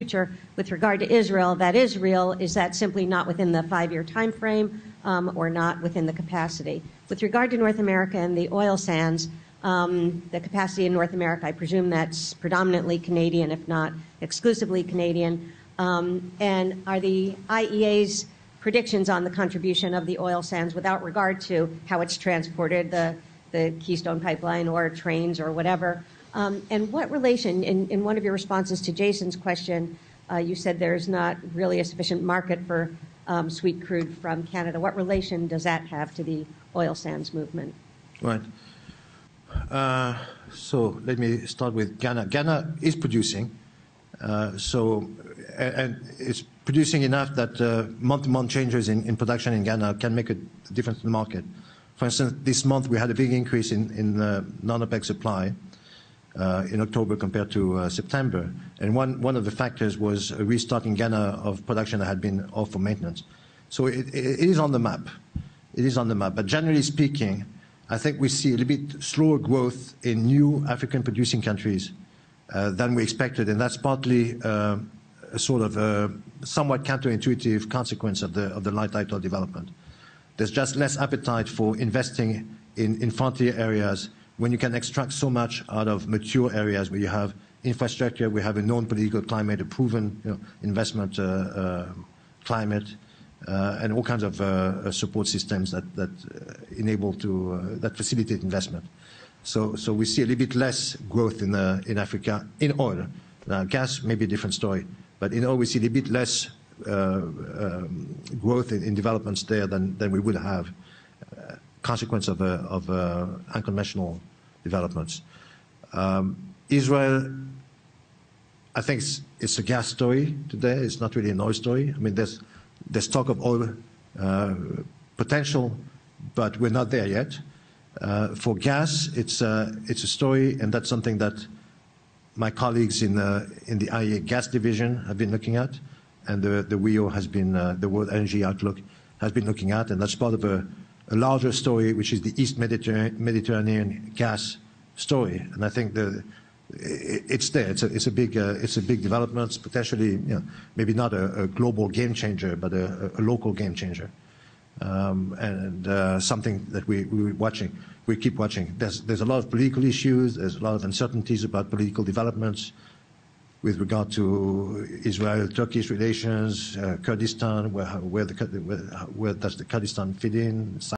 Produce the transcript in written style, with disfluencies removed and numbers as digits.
future. With regard to Israel, that is real. Is that simply not within the 5-year time frame or not within the capacity? With regard to North America and the oil sands, the capacity in North America, I presume that's predominantly Canadian, if not exclusively Canadian. And are the IEA's predictions on the contribution of the oil sands, without regard to how it's transported, the Keystone Pipeline or trains or whatever, and what relation, in one of your responses to Jason's question, you said there's not really a sufficient market for sweet crude from Canada. What relation does that have to the oil sands movement? Right. So let me start with Ghana. Ghana is producing, and it's producing enough that month-to-month changes in production in Ghana can make a difference in the market. For instance, this month we had a big increase in non-OPEC supply in October compared to September, and one of the factors was a restart in Ghana of production that had been off for maintenance. So it is on the map. It is on the map. But generally speaking, I think we see a little bit slower growth in new African producing countries than we expected, and that's partly a sort of somewhat counterintuitive consequence of the light oil development. There's just less appetite for investing in frontier areas when you can extract so much out of mature areas where you have infrastructure, we have a known political climate, a proven investment climate, and all kinds of support systems that enable that facilitate investment. So we see a little bit less growth in Africa in oil. Gas may be a different story, but in oil we see a little bit less growth in developments there than we would have, consequence of unconventional developments. Israel, I think it's a gas story today. It's not really an oil story. I mean, there's talk of oil potential, but we're not there yet. For gas, it's a story, and that's something that my colleagues in the IEA gas division have been looking at, and the WEO has been, the World Energy Outlook has been looking at, and that's part of a larger story, which is the East Mediterranean gas story. And I think it's there. It's a big development. It's potentially, maybe not a global game changer, but a local game changer, and something that we're watching. We keep watching. There's a lot of political issues. There's a lot of uncertainties about political developments with regard to Israel-Turkish relations, Kurdistan, where does the Kurdistan fit in?